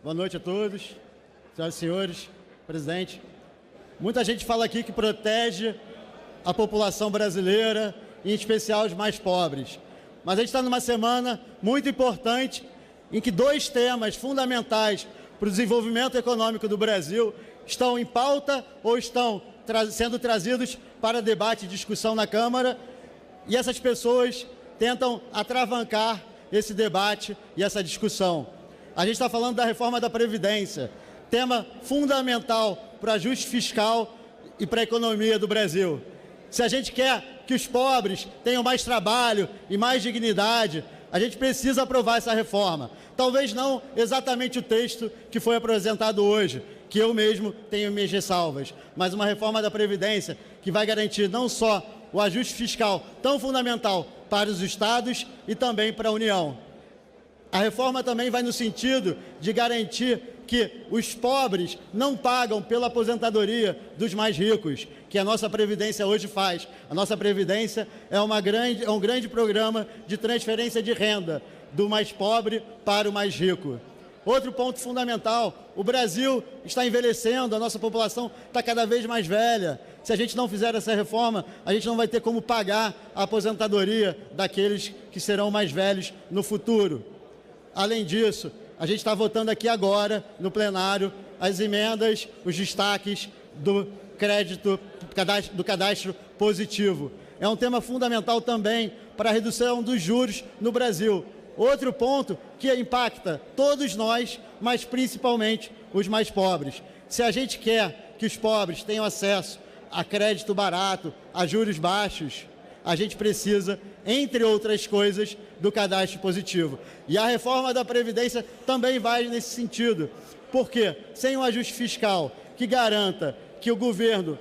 Boa noite a todos, senhoras e senhores, presidente. Muita gente fala aqui que protege a população brasileira, em especial os mais pobres. Mas a gente está numa semana muito importante em que dois temas fundamentais para o desenvolvimento econômico do Brasil estão em pauta ou estão sendo trazidos para debate e discussão na Câmara, e essas pessoas tentam atravancar esse debate e essa discussão. A gente está falando da reforma da Previdência, tema fundamental para o ajuste fiscal e para a economia do Brasil. Se a gente quer que os pobres tenham mais trabalho e mais dignidade, a gente precisa aprovar essa reforma. Talvez não exatamente o texto que foi apresentado hoje, que eu mesmo tenho minhas ressalvas, mas uma reforma da Previdência que vai garantir não só o ajuste fiscal tão fundamental para os estados e também para a União. A reforma também vai no sentido de garantir que os pobres não pagam pela aposentadoria dos mais ricos, que a nossa Previdência hoje faz. A nossa Previdência é um grande programa de transferência de renda do mais pobre para o mais rico. Outro ponto fundamental, o Brasil está envelhecendo, a nossa população está cada vez mais velha. Se a gente não fizer essa reforma, a gente não vai ter como pagar a aposentadoria daqueles que serão mais velhos no futuro. Além disso, a gente está votando aqui agora, no plenário, as emendas, os destaques do crédito, do cadastro positivo. É um tema fundamental também para a redução dos juros no Brasil. Outro ponto que impacta todos nós, mas principalmente os mais pobres. Se a gente quer que os pobres tenham acesso a crédito barato, a juros baixos, a gente precisa, entre outras coisas, do cadastro positivo. E a reforma da Previdência também vai nesse sentido, porque sem um ajuste fiscal que garanta que o governo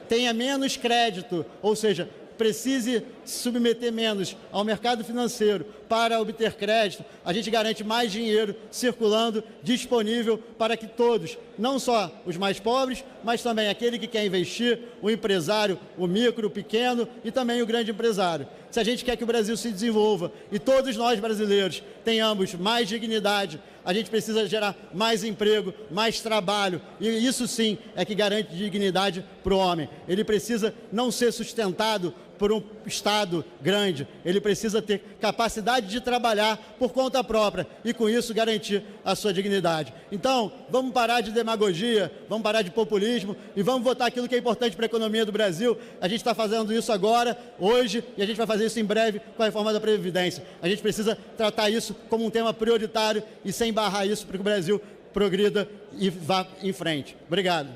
tenha menos crédito, ou seja, precise se submeter menos ao mercado financeiro para obter crédito, a gente garante mais dinheiro circulando, disponível para que todos, não só os mais pobres, mas também aquele que quer investir, o empresário, o micro, o pequeno e também o grande empresário. Se a gente quer que o Brasil se desenvolva e todos nós brasileiros tenhamos mais dignidade, a gente precisa gerar mais emprego, mais trabalho, e isso sim é que garante dignidade para o homem. Ele precisa não ser sustentado por um Estado grande, ele precisa ter capacidade de trabalhar por conta própria e, com isso, garantir a sua dignidade. Então, vamos parar de demagogia, vamos parar de populismo e vamos votar aquilo que é importante para a economia do Brasil. A gente está fazendo isso agora, hoje, e a gente vai fazer isso em breve com a reforma da Previdência. A gente precisa tratar isso como um tema prioritário e sem barrar isso para que o Brasil progrida e vá em frente. Obrigado.